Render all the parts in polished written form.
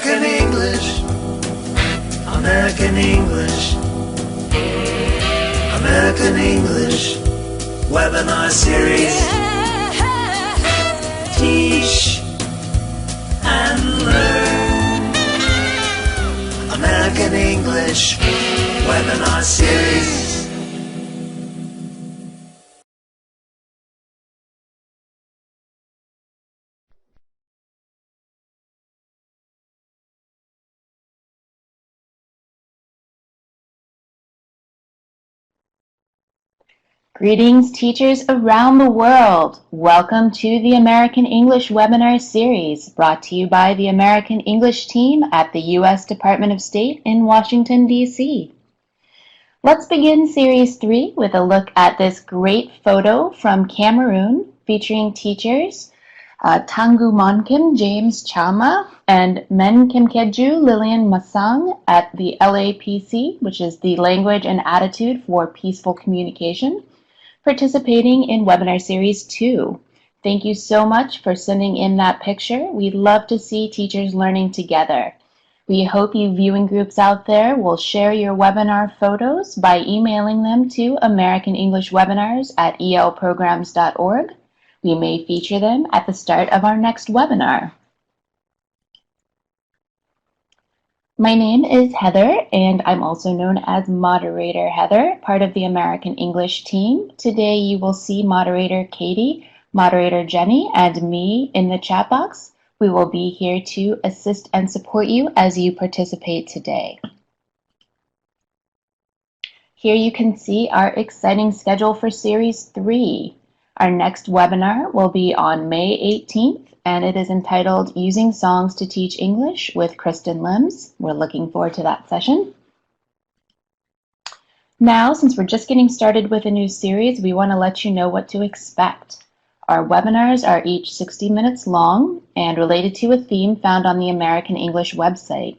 American English, American English, American English webinar series. Teach and learn. American English webinar series. Greetings, teachers around the world. Welcome to the American English webinar series brought to you by the American English team at the U.S. Department of State in Washington, D.C. Let's begin Series 3 with a look at this great photo from Cameroon featuring teachers Tangu Monkim, James Chama, and Men Kimkeju, Lillian Masang at the LAPC, which is the Language and Attitude for Peaceful Communication, participating in webinar series 2. Thank you so much for sending in that picture. We'd love to see teachers learning together. We hope you viewing groups out there will share your webinar photos by emailing them to americanenglishwebinars@elprograms.org. We may feature them at the start of our next webinar. My name is Heather, and I'm also known as Moderator Heather, part of the American English team. Today you will see Moderator Katie, Moderator Jenny, and me in the chat box. We will be here to assist and support you as you participate today. Here you can see our exciting schedule for Series 3. Our next webinar will be on May 18th. And it is entitled Using Songs to Teach English with Kristen Lims. We're looking forward to that session. Now, since we're just getting started with a new series, we want to let you know what to expect. Our webinars are each 60 minutes long and related to a theme found on the American English website.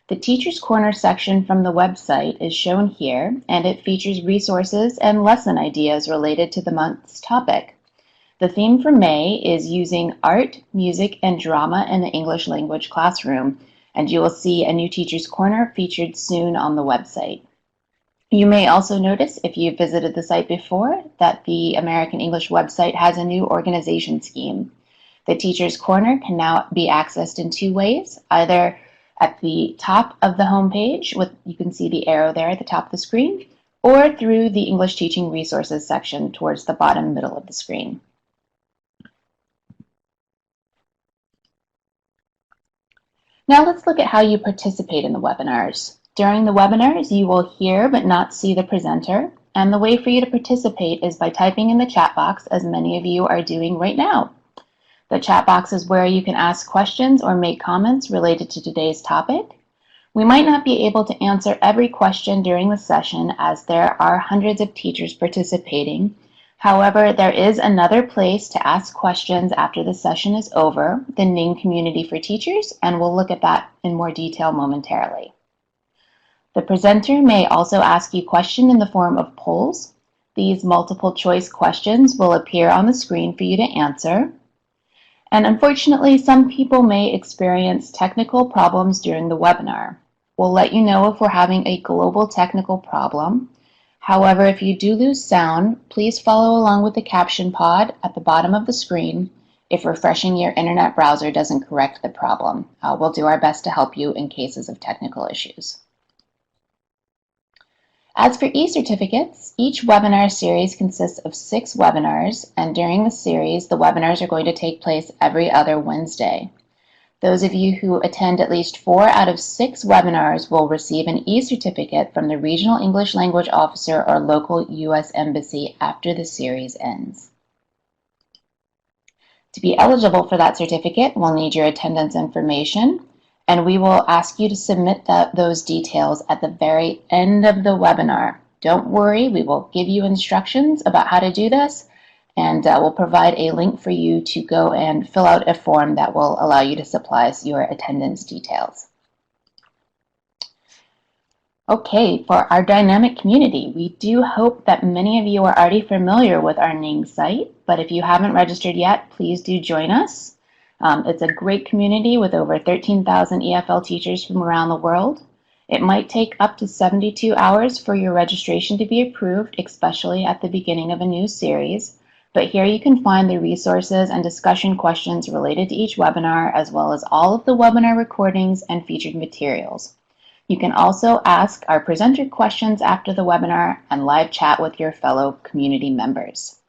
The Teacher's Corner section from the website is shown here, and it features resources and lesson ideas related to the month's topic. The theme for May is using art, music, and drama in the English language classroom, and you will see a new Teacher's Corner featured soon on the website. You may also notice, if you've visited the site before, that the American English website has a new organization scheme. The Teacher's Corner can now be accessed in two ways, either at the top of the homepage, you can see the arrow there at the top of the screen, or through the English Teaching Resources section towards the bottom middle of the screen. Now let's look at how you participate in the webinars. During the webinars, you will hear but not see the presenter, and the way for you to participate is by typing in the chat box, as many of you are doing right now. The chat box is where you can ask questions or make comments related to today's topic. We might not be able to answer every question during the session as there are hundreds of teachers participating. However, there is another place to ask questions after the session is over, the Ning Community for Teachers, and we'll look at that in more detail momentarily. The presenter may also ask you questions in the form of polls. These multiple choice questions will appear on the screen for you to answer. And unfortunately, some people may experience technical problems during the webinar. We'll let you know if we're having a global technical problem. However, if you do lose sound, please follow along with the caption pod at the bottom of the screen if refreshing your internet browser doesn't correct the problem. We'll do our best to help you in cases of technical issues. As for e-certificates, each webinar series consists of 6 webinars, and during the series, the webinars are going to take place every other Wednesday. Those of you who attend at least 4 out of 6 webinars will receive an e-certificate from the Regional English Language Officer or local U.S. Embassy after the series ends. To be eligible for that certificate, we'll need your attendance information, and we will ask you to submit those details at the very end of the webinar. Don't worry, we will give you instructions about how to do this, and we'll provide a link for you to go and fill out a form that will allow you to supply us your attendance details. Okay, for our dynamic community, we do hope that many of you are already familiar with our Ning site, but if you haven't registered yet, please do join us. It's a great community with over 13,000 EFL teachers from around the world. It might take up to 72 hours for your registration to be approved, especially at the beginning of a new series. But here you can find the resources and discussion questions related to each webinar, as well as all of the webinar recordings and featured materials. You can also ask our presenter questions after the webinar and live chat with your fellow community members.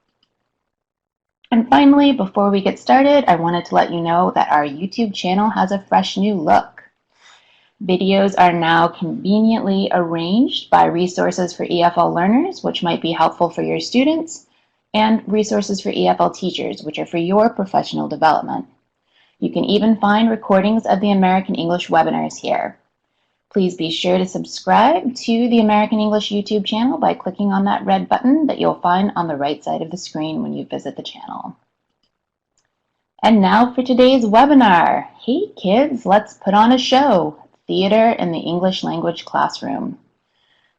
And finally, before we get started, I wanted to let you know that our YouTube channel has a fresh new look. Videos are now conveniently arranged by resources for EFL learners, which might be helpful for your students, and resources for EFL teachers, which are for your professional development. You can even find recordings of the American English webinars here. Please be sure to subscribe to the American English YouTube channel by clicking on that red button that you'll find on the right side of the screen when you visit the channel. And now for today's webinar. Hey kids, let's put on a show, Theater in the English Language Classroom.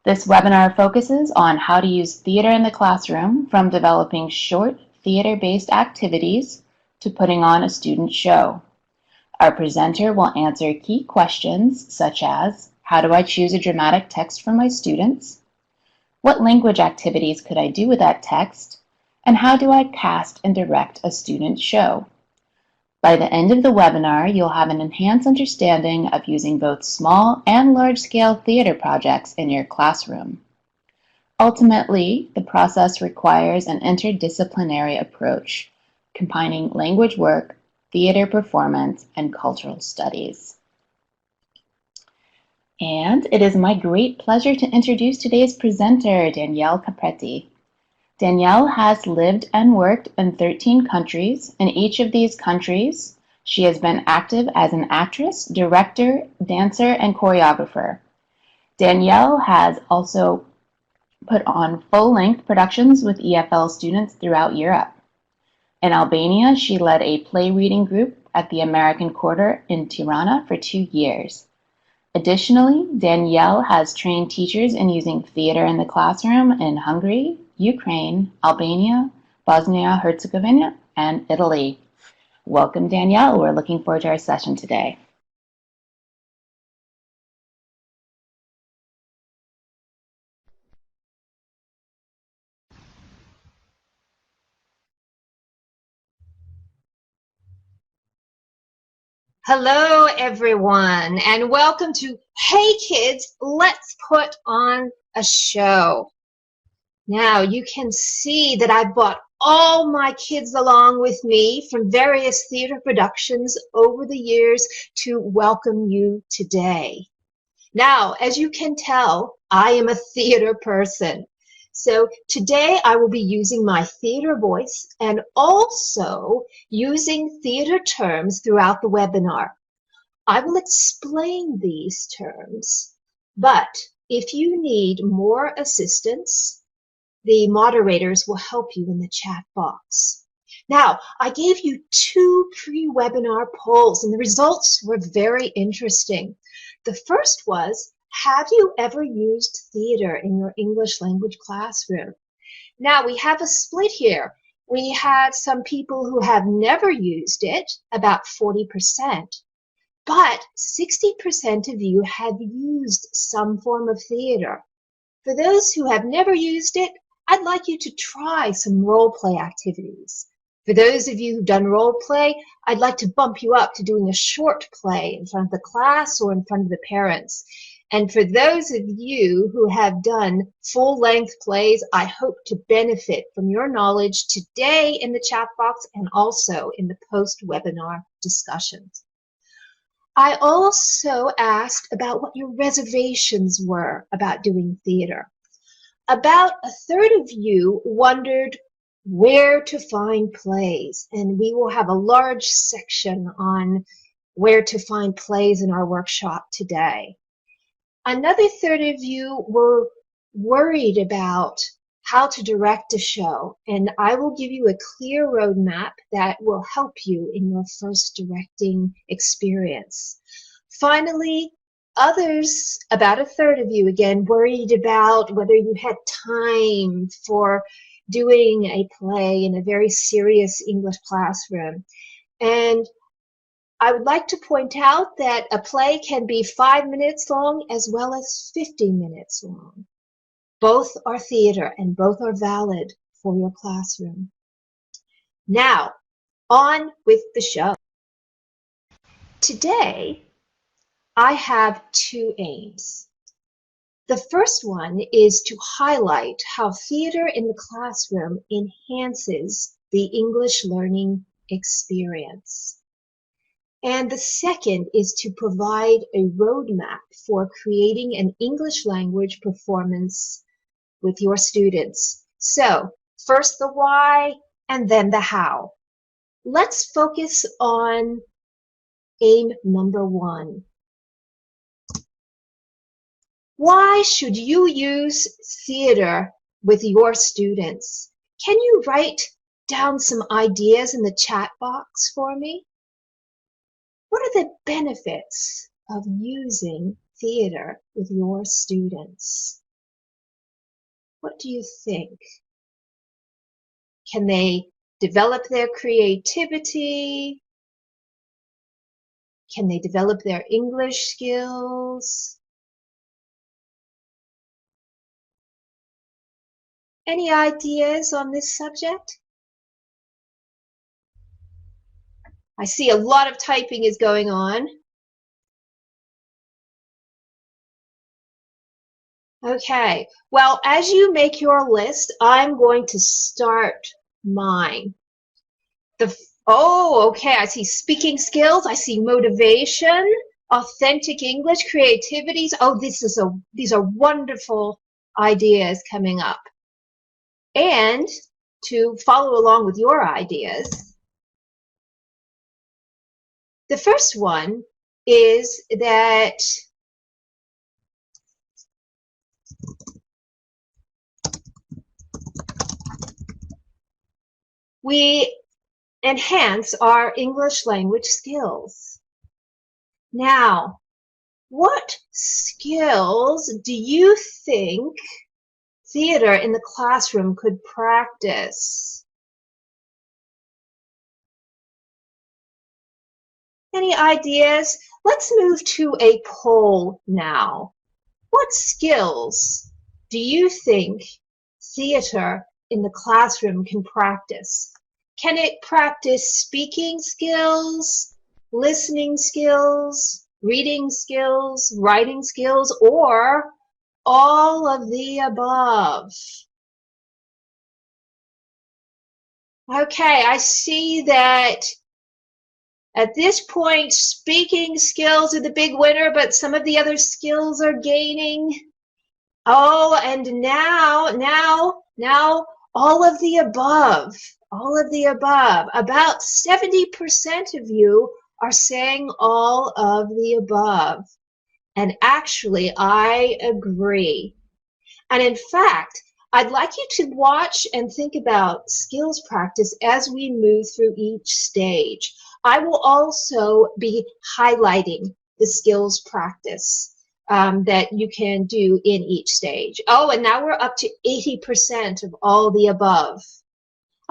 This webinar focuses on how to use theater in the classroom, from developing short theater-based activities to putting on a student show. Our presenter will answer key questions such as, how do I choose a dramatic text for my students? What language activities could I do with that text? And how do I cast and direct a student show? By the end of the webinar, you'll have an enhanced understanding of using both small and large-scale theater projects in your classroom. Ultimately, the process requires an interdisciplinary approach, combining language work, theater performance, and cultural studies. And it is my great pleasure to introduce today's presenter, Danielle Papetti. Danielle has lived and worked in 13 countries. In each of these countries, she has been active as an actress, director, dancer, and choreographer. Danielle has also put on full-length productions with EFL students throughout Europe. In Albania, she led a play reading group at the American Quarter in Tirana for 2 years. Additionally, Danielle has trained teachers in using theater in the classroom in Hungary, Ukraine, Albania, Bosnia-Herzegovina, and Italy. Welcome, Danielle. We're looking forward to our session today. Hello, everyone, and welcome to Hey Kids, Let's Put on a Show. Now, you can see that I brought all my kids along with me from various theater productions over the years to welcome you today. Now, as you can tell, I am a theater person. So today I will be using my theater voice and also using theater terms throughout the webinar. I will explain these terms, but if you need more assistance, the moderators will help you in the chat box. Now, I gave you 2 pre-webinar polls, and the results were very interesting. The first was, have you ever used theater in your English language classroom? Now, we have a split here. We had some people who have never used it, about 40%, but 60% of you have used some form of theater. For those who have never used it, I'd like you to try some role play activities. For those of you who've done role play, I'd like to bump you up to doing a short play in front of the class or in front of the parents. And for those of you who have done full-length plays, I hope to benefit from your knowledge today in the chat box and also in the post-webinar discussions. I also asked about what your reservations were about doing theater. About a third of you wondered where to find plays, and we will have a large section on where to find plays in our workshop today. Another third of you were worried about how to direct a show, and I will give you a clear roadmap that will help you in your first directing experience. Finally, others, about a third of you again, worried about whether you had time for doing a play in a very serious English classroom. And I would like to point out that a play can be 5 minutes long as well as 50 minutes long. Both are theater and both are valid for your classroom. Now, on with the show. Today, I have two aims. The first one is to highlight how theater in the classroom enhances the English learning experience. And the second is to provide a roadmap for creating an English language performance with your students. So, first the why and then the how. Let's focus on aim number one. Why should you use theater with your students? Can you write down some ideas in the chat box for me? What are the benefits of using theater with your students? What do you think? Can they develop their creativity? Can they develop their English skills? Any ideas on this subject? I see a lot of typing is going on. Okay, well, as you make your list, I'm going to start mine. Okay, I see speaking skills, I see motivation, authentic English, creativities. Oh, these are wonderful ideas coming up. And to follow along with your ideas, the first one is that we enhance our English language skills. Now, what skills do you think theater in the classroom could practice? Any ideas? Let's move to a poll now. What skills do you think theater in the classroom can practice? Can it practice speaking skills, listening skills, reading skills, writing skills, or all of the above? Okay, I see that at this point, speaking skills are the big winner, but some of the other skills are gaining. Oh, and now, all of the above, all of the above. About 70% of you are saying all of the above. And actually, I agree. And in fact, I'd like you to watch and think about skills practice as we move through each stage. I will also be highlighting the skills practice that you can do in each stage. Oh, and now we're up to 80% of all the above.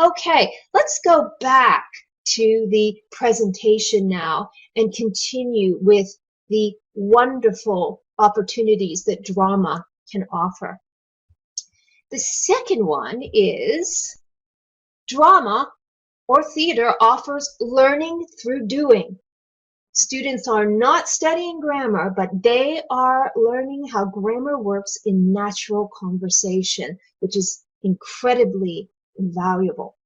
Okay, let's go back to the presentation now and continue with the wonderful opportunities that drama can offer. The second one is drama or theater offers learning through doing. Students are not studying grammar, but they are learning how grammar works in natural conversation, which is incredibly invaluable.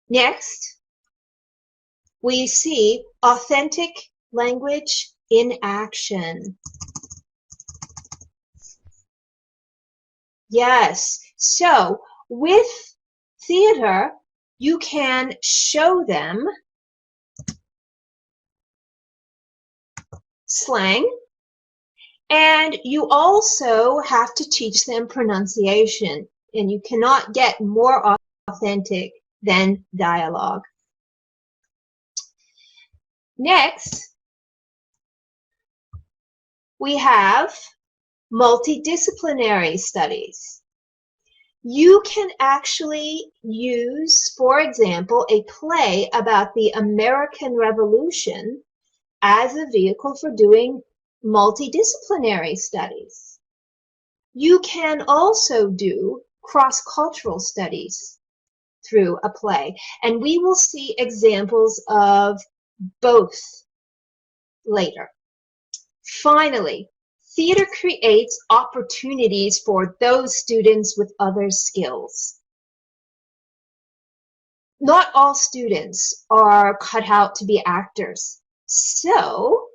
Next, we see authentic language in action. Yes, so with theater, you can show them slang, and you also have to teach them pronunciation, and you cannot get more authentic than dialogue. Next, we have multidisciplinary studies. You can actually use, for example, a play about the American Revolution as a vehicle for doing multidisciplinary studies. You can also do cross-cultural studies through a play, and we will see examples of both later. Finally, theater creates opportunities for those students with other skills. Not all students are cut out to be actors. So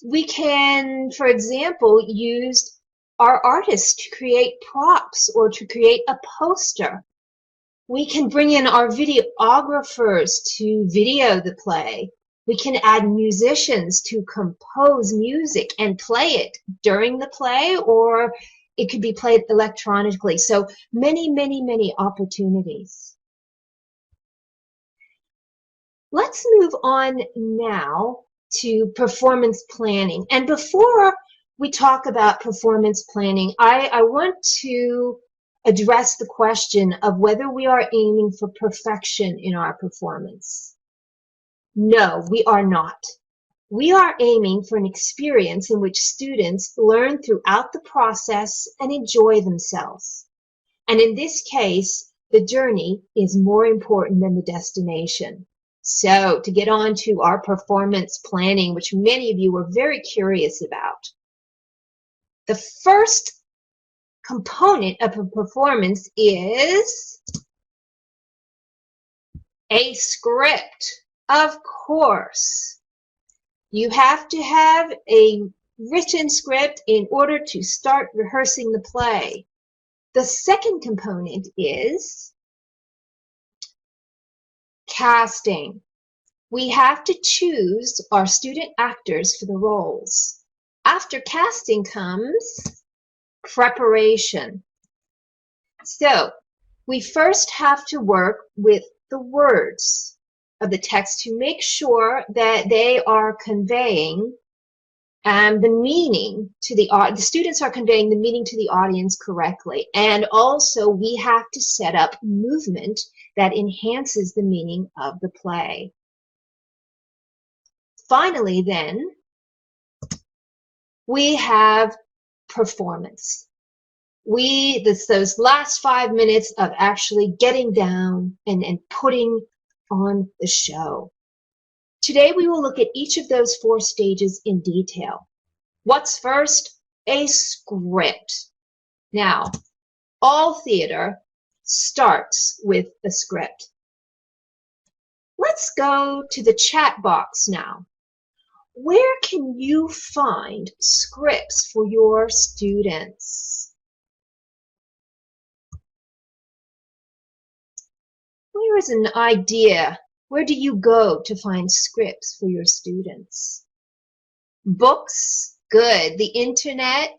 we can, for example, use our artists to create props or to create a poster. We can bring in our videographers to video the play. We can add musicians to compose music and play it during the play, or it could be played electronically. So many, many, many opportunities. Let's move on now to performance planning. And before we talk about performance planning, I want to address the question of whether we are aiming for perfection in our performance. No, we are not. We are aiming for an experience in which students learn throughout the process and enjoy themselves. And in this case, the journey is more important than the destination. So to get on to our performance planning, which many of you were very curious about, the first component of a performance is a script. Of course, you have to have a written script in order to start rehearsing the play. The second component is casting. We have to choose our student actors for the roles. After casting comes preparation. So we first have to work with the words of the text to make sure that they are conveying the meaning to the students are conveying the meaning to the audience correctly. And also we have to set up movement that enhances the meaning of the play. Finally, then, we have performance. Those last 5 minutes of actually getting down and putting on the show. Today we will look at each of those 4 stages in detail. What's first? A script. Now, all theater starts with a script. Let's go to the chat box now. Where can you find scripts for your students? Where is an idea? Where do you go to find scripts for your students? Books, good. The internet,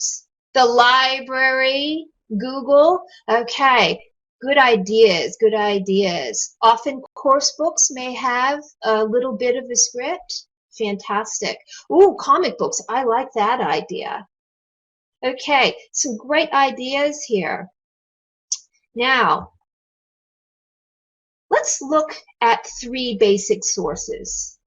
the library, Google, okay. Good ideas, good ideas. Often course books may have a little bit of a script. Fantastic. Ooh, comic books, I like that idea. Okay, some great ideas here. Now, let's look at 3 basic sources.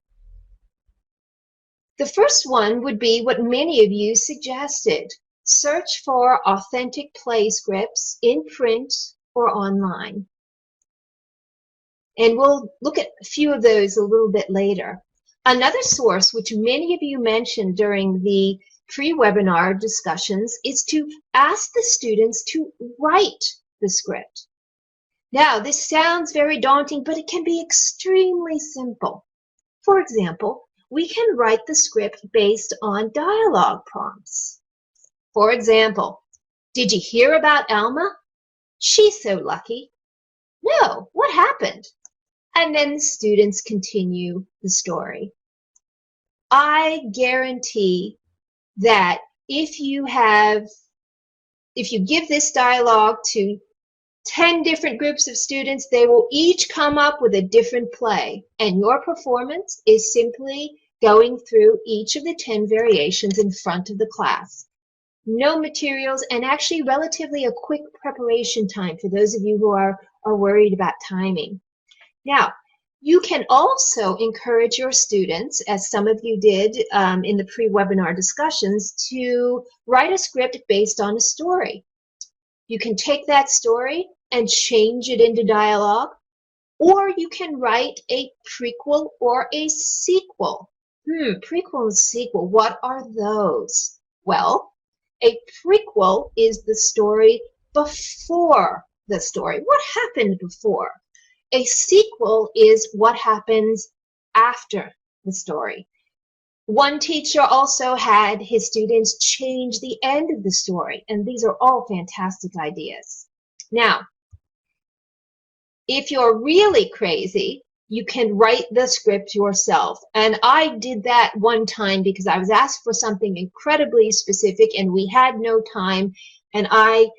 The first one would be what many of you suggested. Search for authentic play scripts in print or online. And we'll look at a few of those a little bit later. Another source, which many of you mentioned during the pre-webinar discussions, is to ask the students to write the script. Now, this sounds very daunting, but it can be extremely simple. For example, we can write the script based on dialogue prompts. For example, did you hear about Alma? She's so lucky. No, what happened? And then the students continue the story. I guarantee that if you give this dialogue to 10 different groups of students, they will each come up with a different play. And your performance is simply going through each of the 10 variations in front of the class. no materials, and actually relatively a quick preparation time for those of you who are worried about timing. Now, you can also encourage your students, as some of you did in the pre-webinar discussions, to write a script based on a story. You can take that story and change it into dialogue, or you can write a prequel or a sequel. Prequel and sequel, what are those? Well, a prequel is the story before the story. What happened before? A sequel is what happens after the story. One teacher also had his students change the end of the story, and these are all fantastic ideas. Now, if you're really crazy, you can write the script yourself. And I did that one time because I was asked for something incredibly specific and we had no time, and I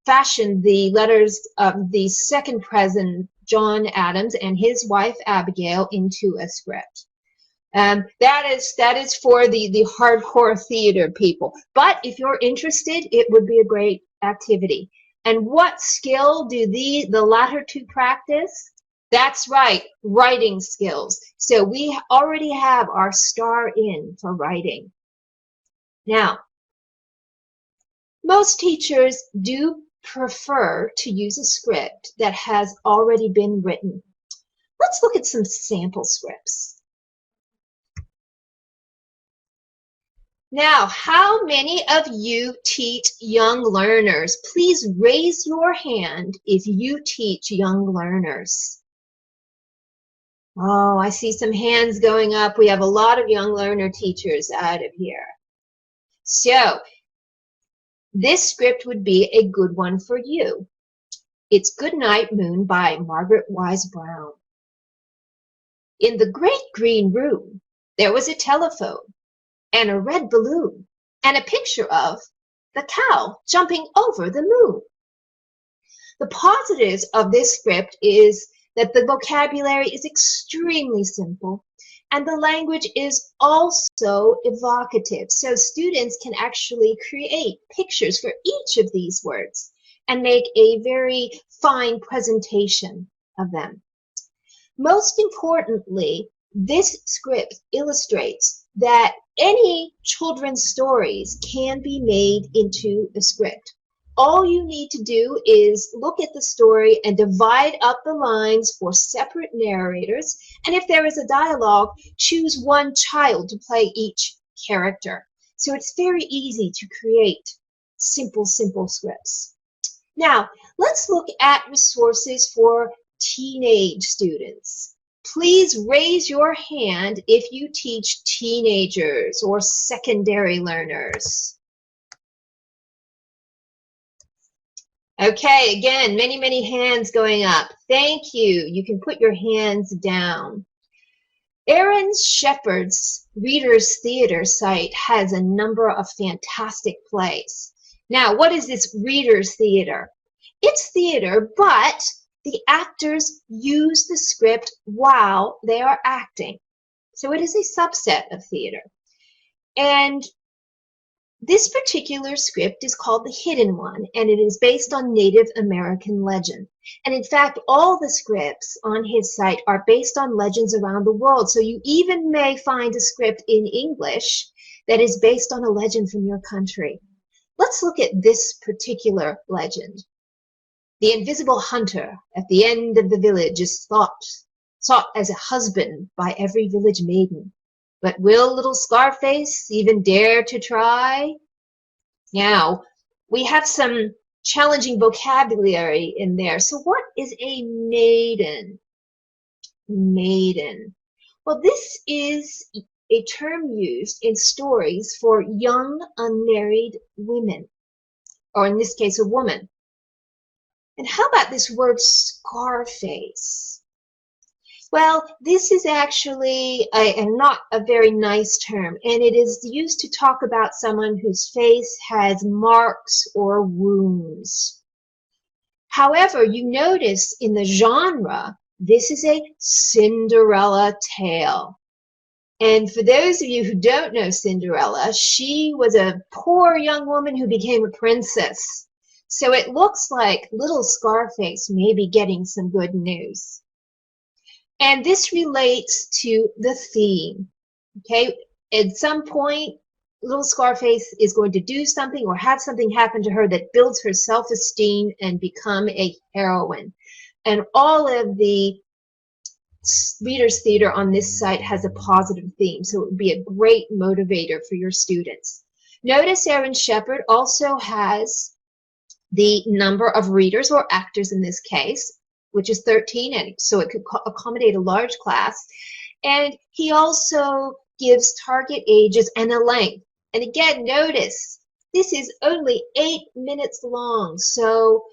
fashioned the letters of the second president, John Adams, and his wife Abigail into a script. That is for the hardcore theater people. But if you're interested, it would be a great activity. And what skill do the latter two practice? That's right, writing skills. So we already have our star in for writing. Now, most teachers do prefer to use a script that has already been written. Let's look at some sample scripts. Now, how many of you teach young learners? Please raise your hand if you teach young learners. Oh, I see some hands going up. We have a lot of young learner teachers out of here. So, this script would be a good one for you. It's Goodnight Moon by Margaret Wise Brown. In the great green room, there was a telephone and a red balloon and a picture of the cow jumping over the moon. The positives of this script is that the vocabulary is extremely simple and the language is also evocative. So students can actually create pictures for each of these words and make a very fine presentation of them. Most importantly, this script illustrates that any children's stories can be made into a script. All you need to do is look at the story and divide up the lines for separate narrators. And if there is a dialogue, choose one child to play each character. So it's very easy to create simple scripts. Now, let's look at resources for teenage students. Please raise your hand if you teach teenagers or secondary learners. Okay, again, many hands going up. Thank you. You can put your hands down. Aaron Shepard's Reader's Theater site has a number of fantastic plays. Now, what is this Reader's Theater? It's theater, but the actors use the script while they are acting. So it is a subset of theater. And this particular script is called The Hidden One, and it is based on Native American legend. And in fact, all the scripts on his site are based on legends around the world. So you even may find a script in English that is based on a legend from your country. Let's look at this particular legend. The invisible hunter at the end of the village is sought as a husband by every village maiden. But will little Scarface even dare to try? Now, we have some challenging vocabulary in there. So what is a maiden? Maiden. Well, this is a term used in stories for young unmarried women, or in this case, a woman. And how about this word Scarface? Well, this is actually not a very nice term, and it is used to talk about someone whose face has marks or wounds. However, you notice in the genre, this is a Cinderella tale. And for those of you who don't know Cinderella, she was a poor young woman who became a princess. So it looks like little Scarface may be getting some good news. And this relates to the theme. Okay, at some point, little Scarface is going to do something or have something happen to her that builds her self-esteem and become a heroine. And all of the Reader's Theater on this site has a positive theme, so it would be a great motivator for your students. Notice Aaron Shepard also has the number of readers, or actors in this case, which is 13, and so it could accommodate a large class. And he also gives target ages and a length. And again, notice this is only 8 minutes long. So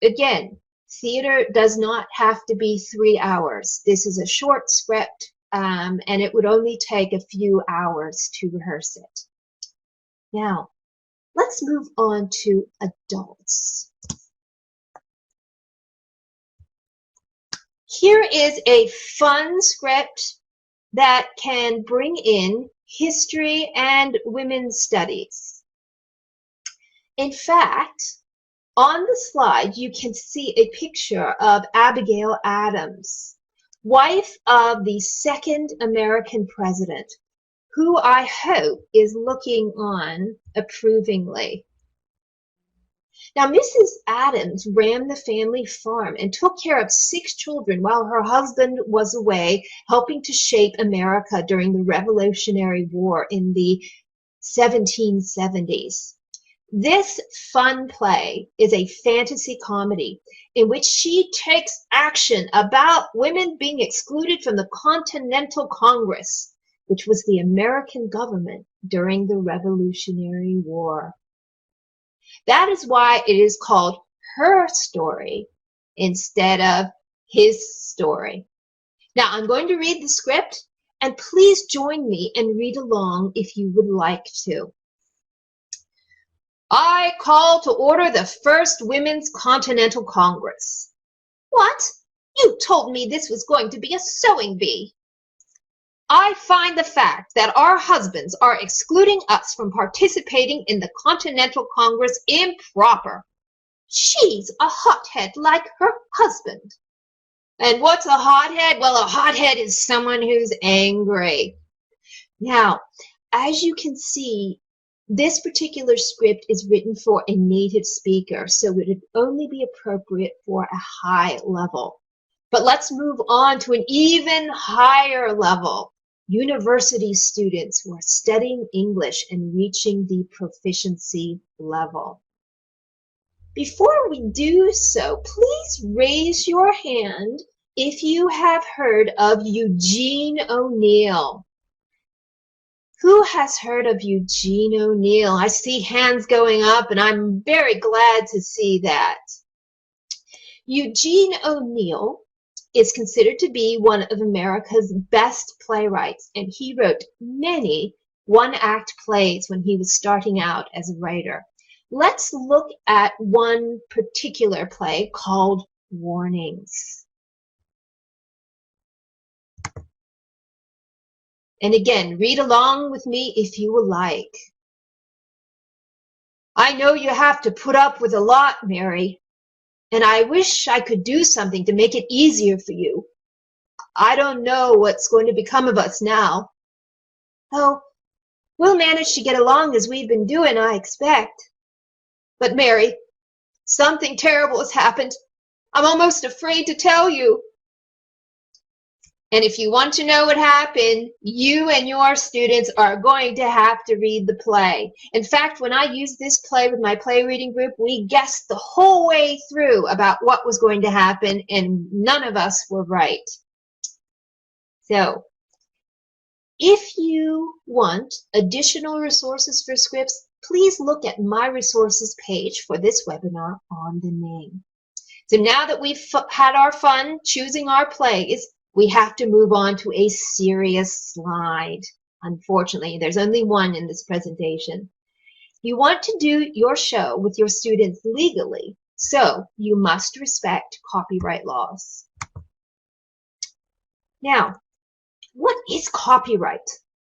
again, theater does not have to be 3 hours. This is a short script, and it would only take a few hours to rehearse it. Now, let's move on to adults. Here is a fun script that can bring in history and women's studies. In fact, on the slide, you can see a picture of Abigail Adams, wife of the second American president, who I hope is looking on approvingly. Now, Mrs. Adams ran the family farm and took care of 6 children while her husband was away helping to shape America during the Revolutionary War in the 1770s. This fun play is a fantasy comedy in which she takes action about women being excluded from the Continental Congress, which was the American government during the Revolutionary War. That is why it is called her story instead of his story. Now, I'm going to read the script, and please join me and read along if you would like to. I call to order the First Women's Continental Congress. What? You told me this was going to be a sewing bee. I find the fact that our husbands are excluding us from participating in the Continental Congress improper. She's a hothead like her husband. And what's a hothead? Well, a hothead is someone who's angry. Now, as you can see, this particular script is written for a native speaker, so it would only be appropriate for a high level. But let's move on to an even higher level. University students who are studying English and reaching the proficiency level. Before we do so, please raise your hand if you have heard of Eugene O'Neill. Who has heard of Eugene O'Neill? I see hands going up, and I'm very glad to see that. Eugene O'Neill is considered to be one of America's best playwrights, and he wrote many one-act plays when he was starting out as a writer. Let's look at one particular play called Warnings. And again, read along with me if you would like. I know you have to put up with a lot, Mary, and I wish I could do something to make it easier for you. I don't know what's going to become of us now. Oh, we'll manage to get along as we've been doing, I expect. But Mary, something terrible has happened. I'm almost afraid to tell you. And if you want to know what happened, you and your students are going to have to read the play. In fact, when I used this play with my play reading group, we guessed the whole way through about what was going to happen, and none of us were right. So, if you want additional resources for scripts, please look at my resources page for this webinar on the name. So now that we've had our fun choosing our plays, we have to move on to a serious slide. Unfortunately, there's only one in this presentation. You want to do your show with your students legally, so you must respect copyright laws. Now, What is copyright?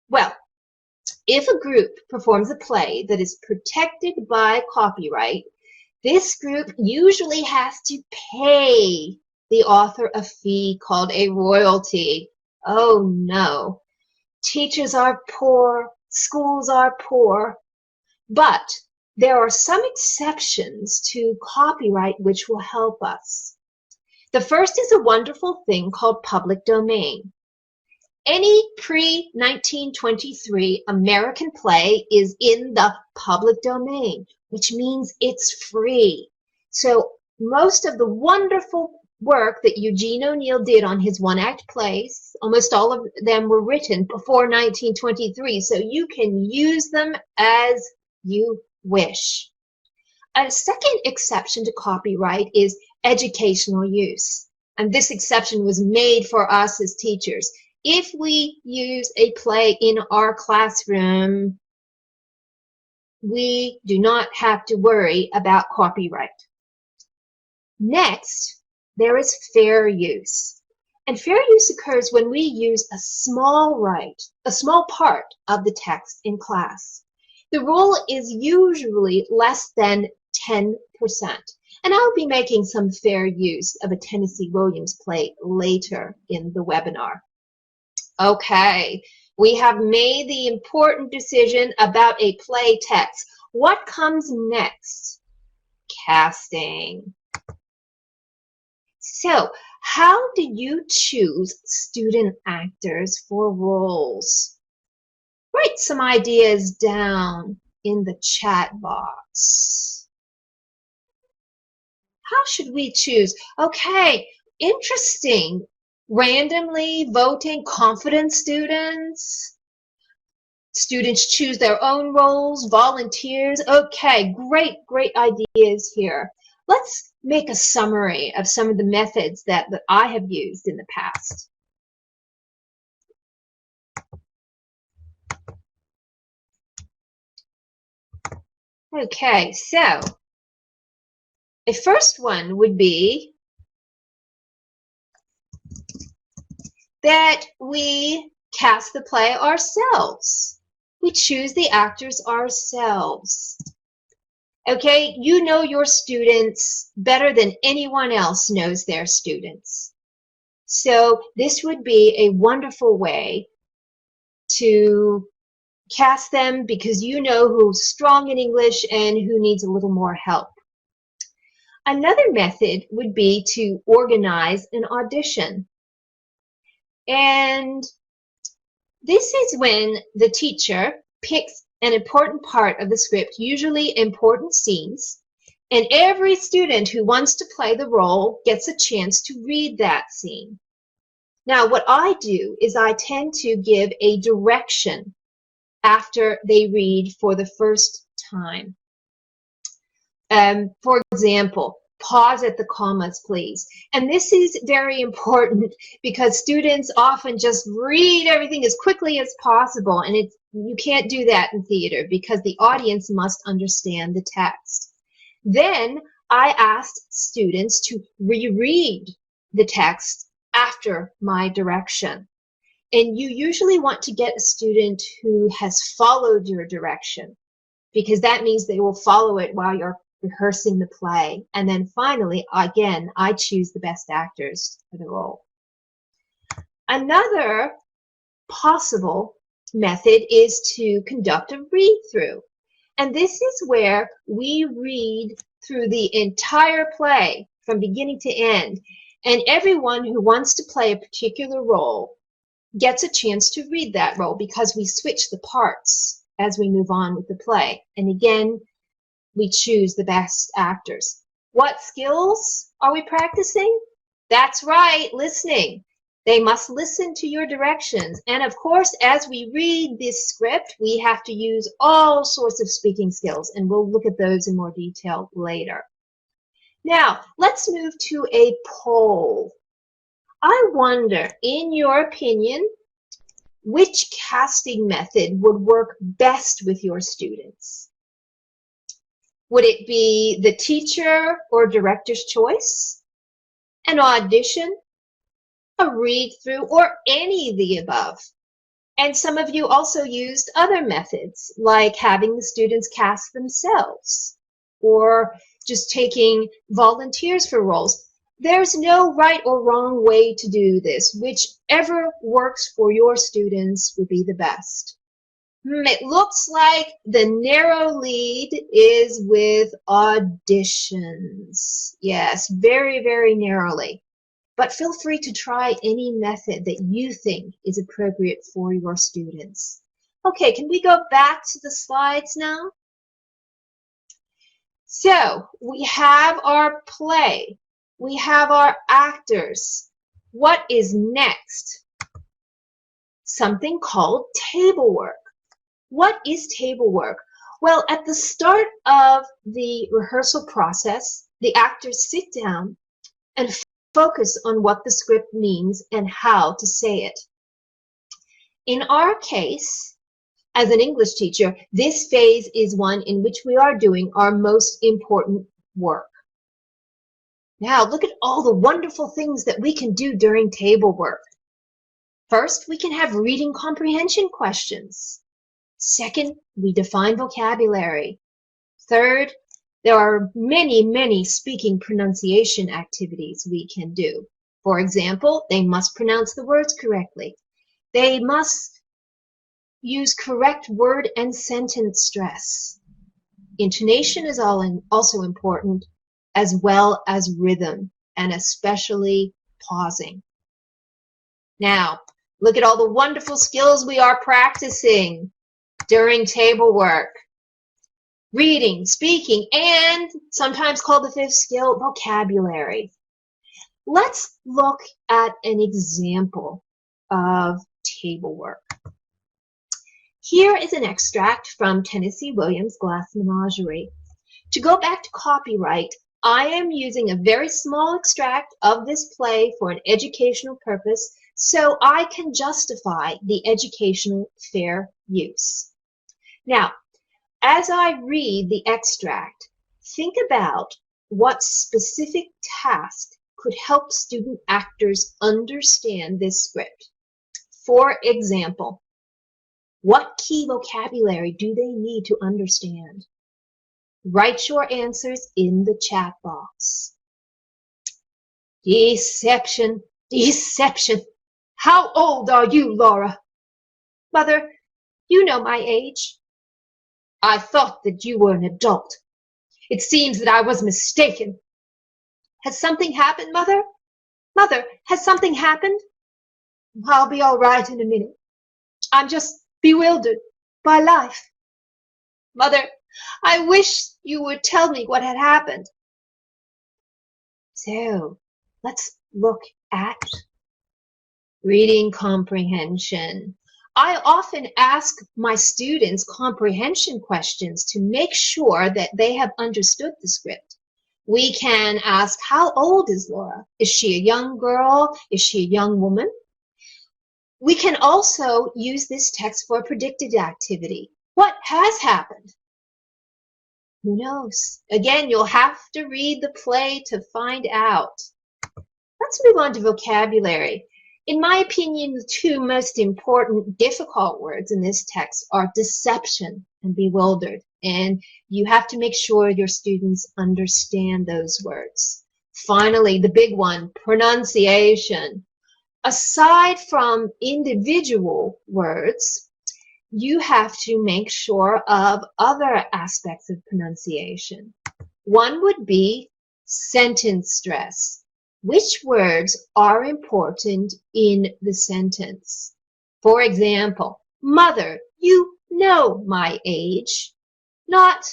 Well, if a group performs a play that is protected by copyright, this group usually has to pay the author a fee called a royalty. Oh no. Teachers are poor, schools are poor, but there are some exceptions to copyright which will help us. The first is a wonderful thing called public domain. Any pre-1923 American play is in the public domain, which means it's free. So most of the wonderful work that Eugene O'Neill did on his one-act plays, almost all of them were written before 1923, so you can use them as you wish. A second exception to copyright is educational use, and this exception was made for us as teachers. If we use a play in our classroom, we do not have to worry about copyright. Next, there is fair use. And fair use occurs when we use a small part of the text in class. The rule is usually less than 10%. And I'll be making some fair use of a Tennessee Williams play later in the webinar. Okay, we have made the important decision about a play text. What comes next? Casting. So, how do you choose student actors for roles? Write some ideas down in the chat box. How should we choose? Okay, interesting. Randomly voting confident students. Students choose their own roles, volunteers. Okay, great ideas here. Let's make a summary of some of the methods that I have used in the past. Okay, so a first one would be that we cast the play ourselves. We choose the actors ourselves. Okay, you know your students better than anyone else knows their students. So this would be a wonderful way to cast them because you know who's strong in English and who needs a little more help. Another method would be to organize an audition. And this is when the teacher picks an important part of the script, usually important scenes, and every student who wants to play the role gets a chance to read that scene. Now, what I do is I tend to give a direction after they read for the first time. For example, pause at the commas, please. And this is very important because students often just read everything as quickly as possible, and you can't do that in theater because the audience must understand the text. Then I asked students to reread the text after my direction. And you usually want to get a student who has followed your direction because that means they will follow it while you're rehearsing the play. And then finally, again, I choose the best actors for the role. Another possible method is to conduct a read-through. And this is where we read through the entire play from beginning to end. And everyone who wants to play a particular role gets a chance to read that role because we switch the parts as we move on with the play. And again, we choose the best actors. What skills are we practicing? That's right, listening. They must listen to your directions. And of course, as we read this script, we have to use all sorts of speaking skills, and we'll look at those in more detail later. Now, let's move to a poll. I wonder, in your opinion, which casting method would work best with your students? Would it be the teacher or director's choice, an audition, a read-through, or any of the above. And some of you also used other methods, like having the students cast themselves, or just taking volunteers for roles. There's no right or wrong way to do this. Whichever works for your students would be the best. It looks like the narrow lead is with auditions. Yes, very, very narrowly. But feel free to try any method that you think is appropriate for your students. Okay, can we go back to the slides now? So we have our play. We have our actors. What is next? Something called table work. What is table work? Well, at the start of the rehearsal process, the actors sit down and focus on what the script means and how to say it. In our case, as an English teacher, this phase is one in which we are doing our most important work. Now, look at all the wonderful things that we can do during table work. First, we can have reading comprehension questions. Second, we define vocabulary. Third, there are many, many speaking pronunciation activities we can do. For example, they must pronounce the words correctly. They must use correct word and sentence stress. Intonation is also important, as well as rhythm, and especially pausing. Now, look at all the wonderful skills we are practicing during table work. Reading, speaking, and sometimes called the fifth skill, vocabulary. Let's look at an example of table work. Here is an extract from Tennessee Williams' Glass Menagerie. To go back to copyright, I am using a very small extract of this play for an educational purpose, so I can justify the educational fair use. Now, as I read the extract, think about what specific task could help student actors understand this script. For example, what key vocabulary do they need to understand? Write your answers in the chat box. Deception, deception. How old are you, Laura? Mother, you know my age. I thought that you were an adult. It seems that I was mistaken. Has something happened, Mother? Mother, has something happened? I'll be all right in a minute. I'm just bewildered by life. Mother, I wish you would tell me what had happened. So, let's look at reading comprehension. I often ask my students comprehension questions to make sure that they have understood the script. We can ask, how old is Laura? Is she a young girl? Is she a young woman? We can also use this text for a predicted activity. What has happened? Who knows? Again, you'll have to read the play to find out. Let's move on to vocabulary. In my opinion, the two most important difficult words in this text are deception and bewildered. And you have to make sure your students understand those words. Finally, the big one, pronunciation. Aside from individual words, you have to make sure of other aspects of pronunciation. One would be sentence stress. Which words are important in the sentence? For example, Mother, you know my age. Not,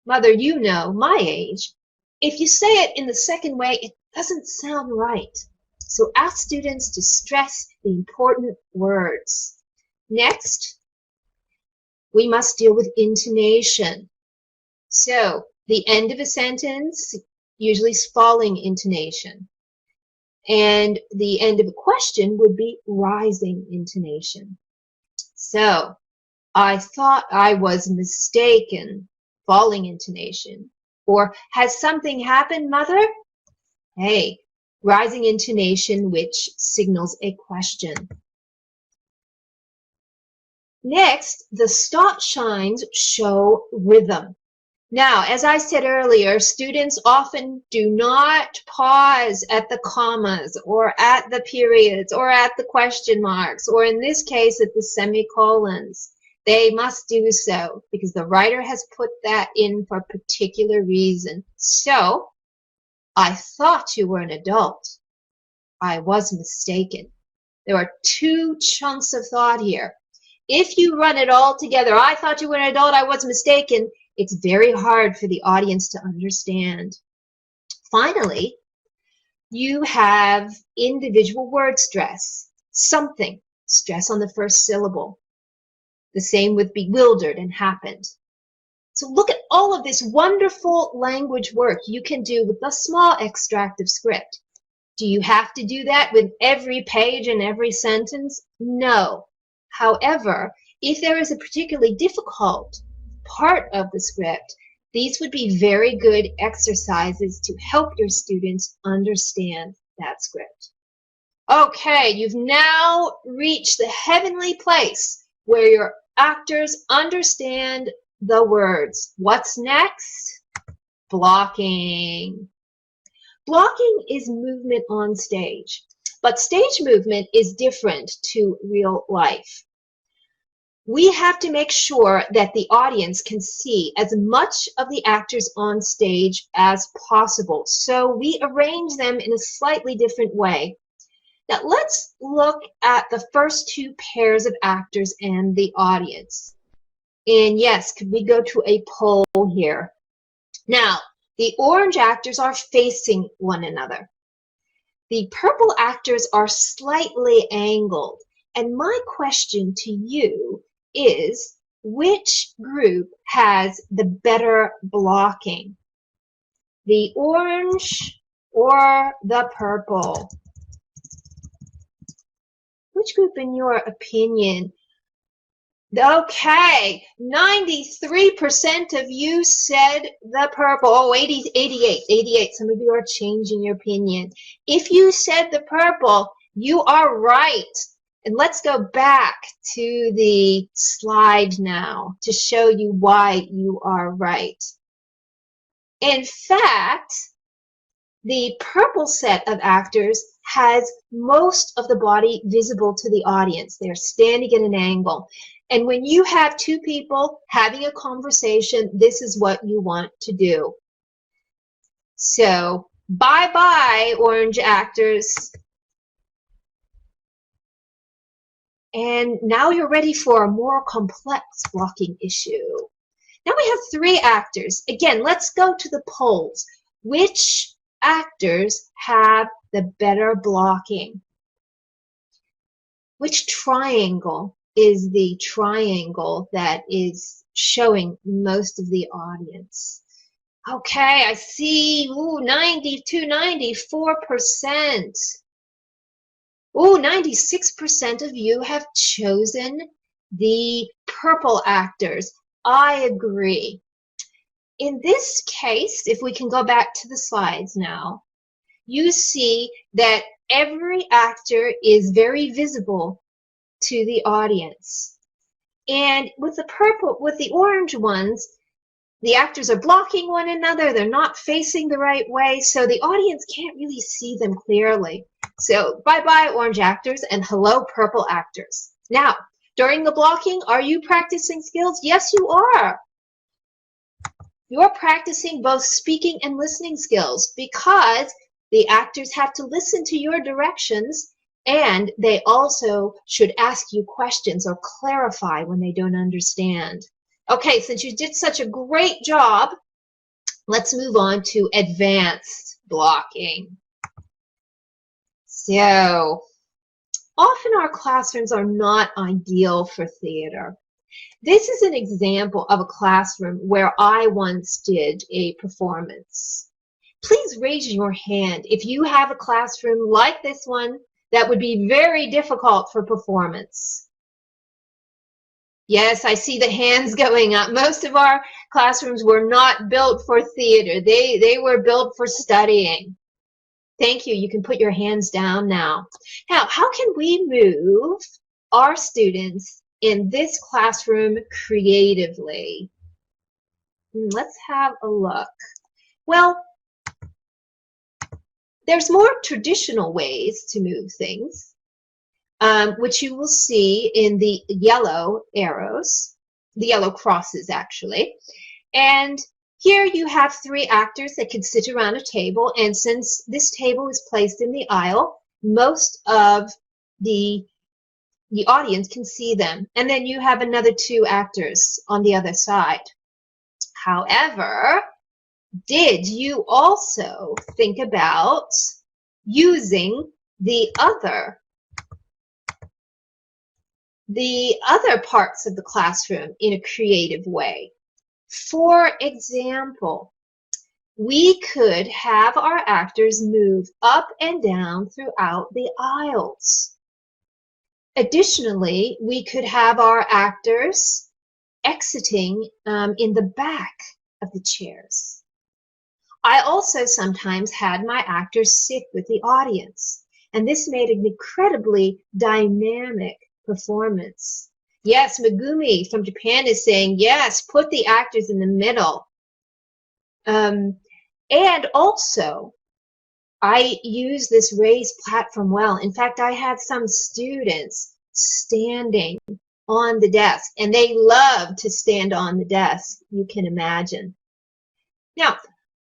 Mother, you know my age. If you say it in the second way, it doesn't sound right. So ask students to stress the important words. Next, we must deal with intonation. So the end of a sentence usually is falling intonation. And the end of a question would be rising intonation. So, I thought I was mistaken, falling intonation. Or, has something happened, Mother? Hey, rising intonation, which signals a question. Next, the stop signs show rhythm. Now, as I said earlier, students often do not pause at the commas or at the periods or at the question marks, or in this case, at the semicolons. They must do so because the writer has put that in for a particular reason. So, I thought you were an adult. I was mistaken. There are two chunks of thought here. If you run it all together, I thought you were an adult, I was mistaken, it's very hard for the audience to understand. Finally, you have individual word stress. Something, stress on the first syllable. The same with bewildered and happened. So look at all of this wonderful language work you can do with a small extract of script. Do you have to do that with every page and every sentence? No. However, if there is a particularly difficult part of the script, these would be very good exercises to help your students understand that script. Okay, you've now reached the heavenly place where your actors understand the words. What's next? Blocking. Blocking is movement on stage, but stage movement is different to real life. We have to make sure that the audience can see as much of the actors on stage as possible. So we arrange them in a slightly different way. Now let's look at the first two pairs of actors and the audience. And yes, could we go to a poll here? Now, the orange actors are facing one another. The purple actors are slightly angled. And my question to you is, which group has the better blocking? The orange or the purple? Which group, in your opinion? Okay, 93% of you said the purple. Oh, 88. Some of you are changing your opinion. If you said the purple, you are right. And let's go back to the slide now to show you why you are right. In fact, the purple set of actors has most of the body visible to the audience. They're standing at an angle. And when you have two people having a conversation, this is what you want to do. So, bye-bye, orange actors. And now you're ready for a more complex blocking issue. Now we have three actors. Again, let's go to the polls. Which actors have the better blocking? Which triangle is the triangle that is showing most of the audience? Okay, I see, 94%. 96% of you have chosen the purple actors. I agree. In this case, if we can go back to the slides now, you see that every actor is very visible to the audience. And with the orange ones, the actors are blocking one another. They're not facing the right way, so the audience can't really see them clearly. So bye-bye, orange actors, and hello, purple actors. Now, during the blocking, are you practicing skills? Yes, you are. You're practicing both speaking and listening skills because the actors have to listen to your directions, and they also should ask you questions or clarify when they don't understand. Okay, since you did such a great job, let's move on to advanced blocking. So, often our classrooms are not ideal for theater. This is an example of a classroom where I once did a performance. Please raise your hand if you have a classroom like this one that would be very difficult for performance. Yes, I see the hands going up. Most of our classrooms were not built for theater. They were built for studying. Thank you. You can put your hands down now. Now, how can we move our students in this classroom creatively? Let's have a look. Well, there's more traditional ways to move things, which you will see in the yellow arrows, the yellow crosses actually. And here you have 3 actors that can sit around a table, and since this table is placed in the aisle, most of the audience can see them. And then you have another 2 actors on the other side. However, did you also think about using the other parts of the classroom in a creative way? For example, we could have our actors move up and down throughout the aisles. Additionally, we could have our actors exiting in the back of the chairs. I also sometimes had my actors sit with the audience, and this made an incredibly dynamic performance. Yes, Megumi from Japan is saying, yes, put the actors in the middle. And also, I use this raised platform well. In fact, I had some students standing on the desk, and they love to stand on the desk, you can imagine. Now,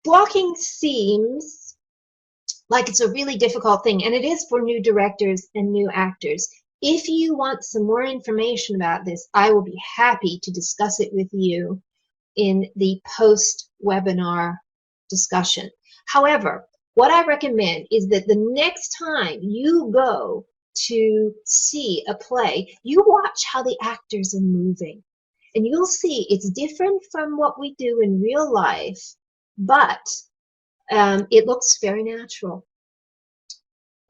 blocking seems like it's a really difficult thing, and it is for new directors and new actors. If you want some more information about this, I will be happy to discuss it with you in the post-webinar discussion. However, what I recommend is that the next time you go to see a play, you watch how the actors are moving. And you'll see it's different from what we do in real life, but it looks very natural.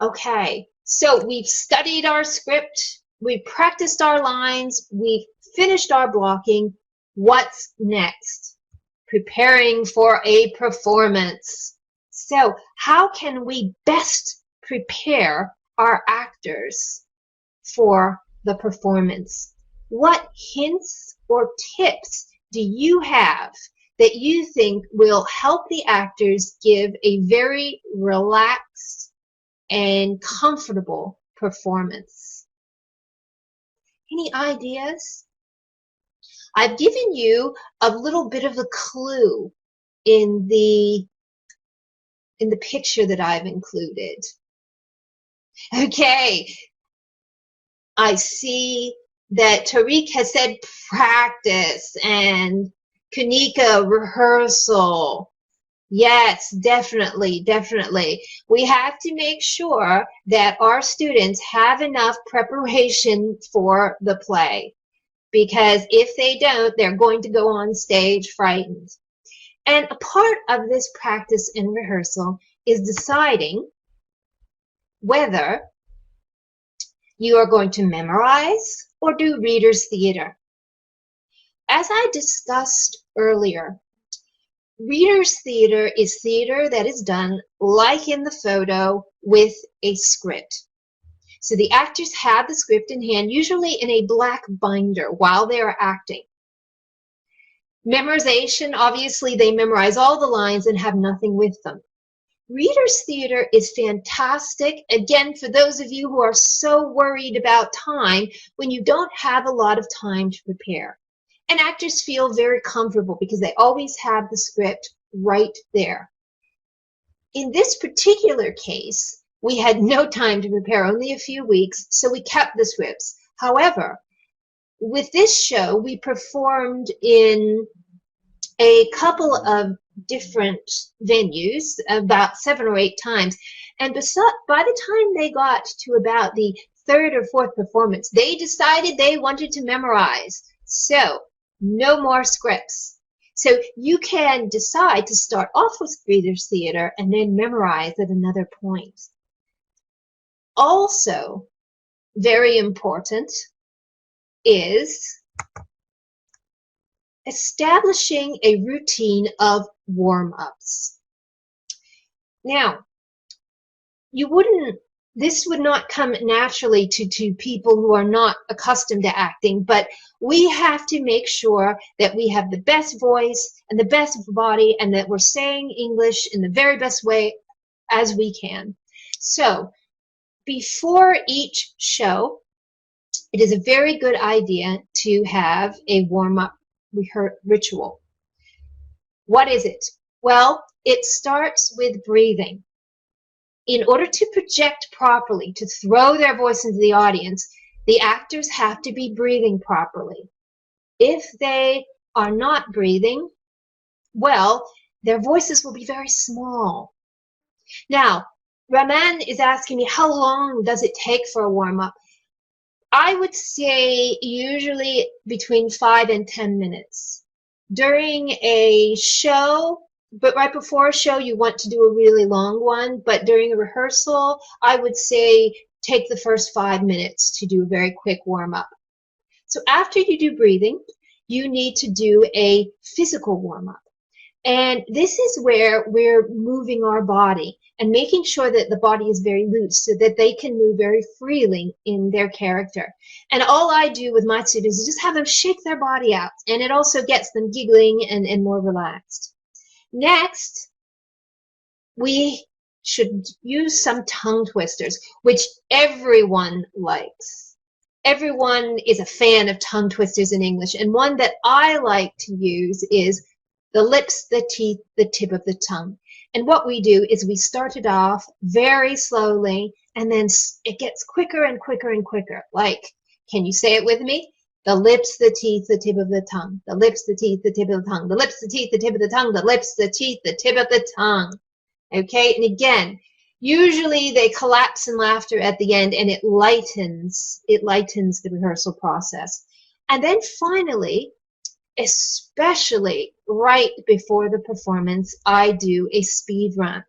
Okay, so we've studied our script, we've practiced our lines, we've finished our blocking. What's next? Preparing for a performance. So how can we best prepare our actors for the performance? What hints or tips do you have that you think will help the actors give a very relaxed and comfortable performance? Any ideas? I've given you a little bit of a clue in the picture that I've included. Okay, I see that Tariq has said practice and Kanika rehearsal. Yes, definitely, definitely. We have to make sure that our students have enough preparation for the play, because if they don't, they're going to go on stage frightened. And a part of this practice and rehearsal is deciding whether you are going to memorize or do reader's theater. As I discussed earlier, reader's theater is theater that is done like in the photo with a script. So the actors have the script in hand, usually in a black binder while they are acting. Memorization, obviously they memorize all the lines and have nothing with them. Reader's theater is fantastic, again, for those of you who are so worried about time when you don't have a lot of time to prepare. And actors feel very comfortable because they always have the script right there. In this particular case, we had no time to prepare, only a few weeks, so we kept the scripts. However, with this show, we performed in a couple of different venues, about 7 or 8 times. And by the time they got to about the 3rd or 4th performance, they decided they wanted to memorize. So no more scripts. So you can decide to start off with reader's theater and then memorize at another point. Also, very important is establishing a routine of warm-ups. Now, this would not come naturally to people who are not accustomed to acting, but we have to make sure that we have the best voice and the best body and that we're saying English in the very best way as we can. So before each show, it is a very good idea to have a warm-up ritual. What is it? Well, it starts with breathing. In order to project properly, to throw their voice into the audience, the actors have to be breathing properly. If they are not breathing, well, their voices will be very small. Now, Raman is asking me, how long does it take for a warm-up? I would say usually between 5 and 10 minutes. During a show, but right before a show, you want to do a really long one. But during a rehearsal, I would say take the first 5 minutes to do a very quick warm-up. So after you do breathing, you need to do a physical warm-up. And this is where we're moving our body and making sure that the body is very loose so that they can move very freely in their character. And all I do with my students is just have them shake their body out. And it also gets them giggling and more relaxed. Next, we should use some tongue twisters, which everyone likes. Everyone is a fan of tongue twisters in English, and one that I like to use is the lips, the teeth, the tip of the tongue. And what we do is we start it off very slowly, and then it gets quicker and quicker and quicker. Like, can you say it with me? The lips, the teeth, the tip of the tongue. The lips, the teeth, the tip of the tongue. The lips, the teeth, the tip of the tongue. The lips, the teeth, the tip of the tongue. Okay, and again, usually they collapse in laughter at the end, and it lightens the rehearsal process. And then finally, especially right before the performance, I do a speed run.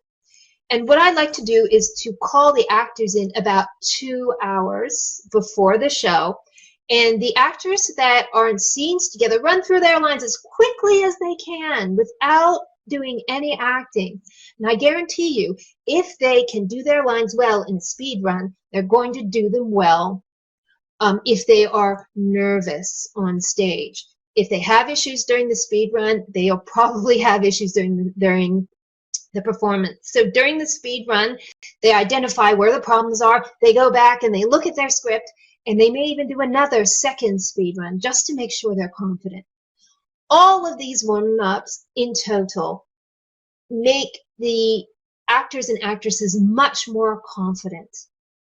And what I like to do is to call the actors in about 2 hours before the show. And the actors that are in scenes together run through their lines as quickly as they can without doing any acting. And I guarantee you, if they can do their lines well in a speed run, they're going to do them well if they are nervous on stage. If they have issues during the speed run, they'll probably have issues during the performance. So during the speed run, they identify where the problems are, they go back and they look at their script, and they may even do another second speed run just to make sure they're confident. All of these warm-ups in total make the actors and actresses much more confident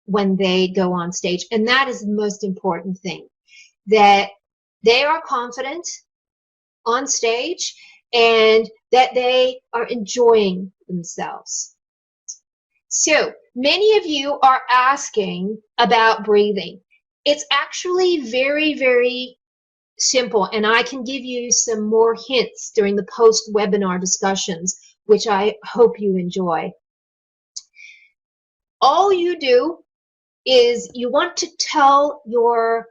when they go on stage. And that is the most important thing, that they are confident on stage and that they are enjoying themselves. So many of you are asking about breathing. It's actually very, very simple, and I can give you some more hints during the post-webinar discussions, which I hope you enjoy. All you do is you want to tell your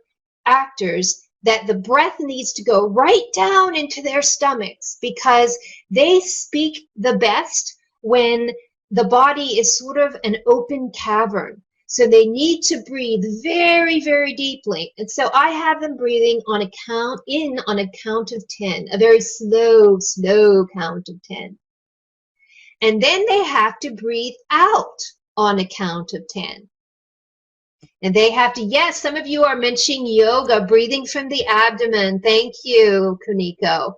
actors that the breath needs to go right down into their stomachs, because they speak the best when the body is sort of an open cavern. So they need to breathe very, very deeply. And so I have them breathing on a count of 10, a very slow, slow count of 10. And then they have to breathe out on a count of 10. And they have to, yes, some of you are mentioning yoga, breathing from the abdomen. Thank you, Kuniko.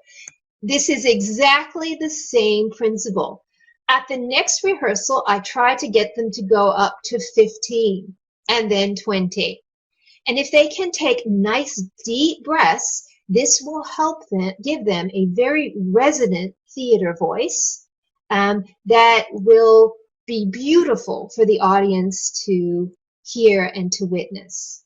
This is exactly the same principle. At the next rehearsal, I try to get them to go up to 15 and then 20. And if they can take nice deep breaths, this will help them, give them a very resonant theater voice that will be beautiful for the audience to hear and to witness.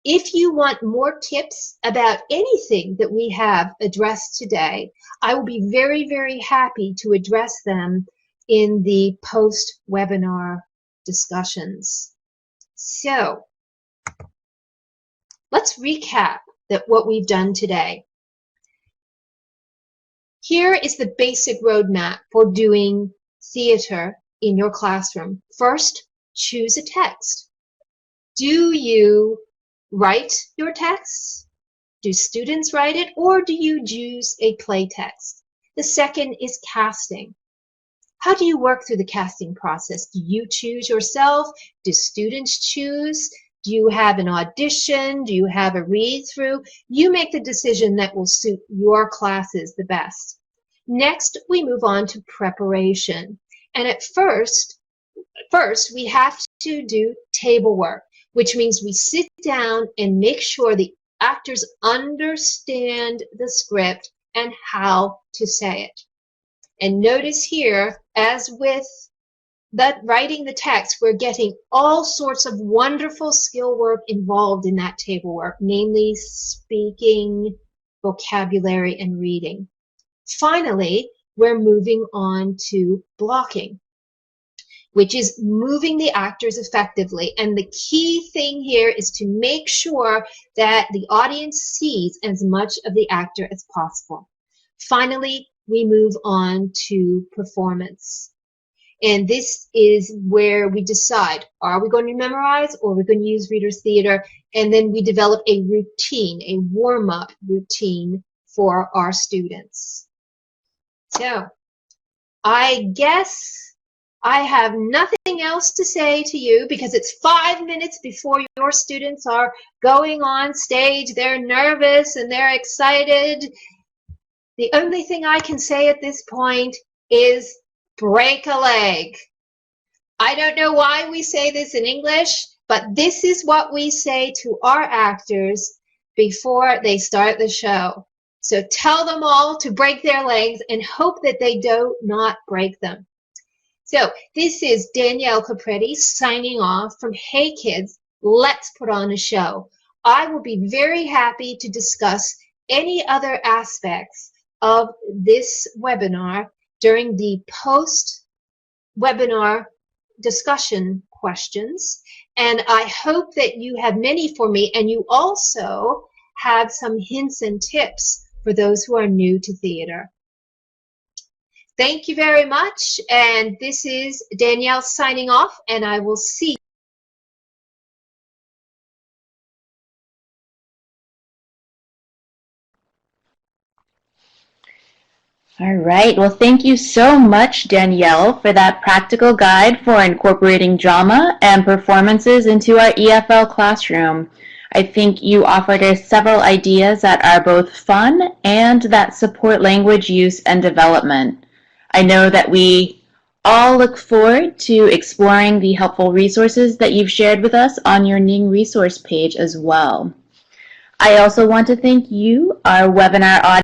If you want more tips about anything that we have addressed today, I will be very, very happy to address them in the post-webinar discussions. So let's recap what we've done today. Here is the basic roadmap for doing theater in your classroom. First, choose a text. Do you write your text? Do students write it, or do you use a play text? The second is casting. How do you work through the casting process? Do you choose yourself? Do students choose? Do you have an audition? Do you have a read-through? You make the decision that will suit your classes the best. Next, we move on to preparation. And at first we have to do table work, which means we sit down and make sure the actors understand the script and how to say it. And notice here, as with that writing the text, we're getting all sorts of wonderful skill work involved in that table work, namely speaking, vocabulary, and reading. Finally, we're moving on to blocking, which is moving the actors effectively. And the key thing here is to make sure that the audience sees as much of the actor as possible. Finally, we move on to performance. And this is where we decide, are we going to memorize or are we going to use reader's theater? And then we develop a routine, a warm-up routine for our students. So I guess I have nothing else to say to you because it's 5 minutes before your students are going on stage. They're nervous and they're excited. The only thing I can say at this point is break a leg. I don't know why we say this in English, but this is what we say to our actors before they start the show. So tell them all to break their legs and hope that they do not break them. So this is Danielle Papetti signing off from Hey Kids, Let's Put On a Show. I will be very happy to discuss any other aspects of this webinar during the post-webinar discussion questions. And I hope that you have many for me, and you also have some hints and tips for those who are new to theater. Thank you very much, and this is Danielle signing off, and I will see you. All right. Well, thank you so much, Danielle, for that practical guide for incorporating drama and performances into our EFL classroom. I think you offered us several ideas that are both fun and that support language use and development. I know that we all look forward to exploring the helpful resources that you've shared with us on your Ning resource page as well. I also want to thank you, our webinar audience,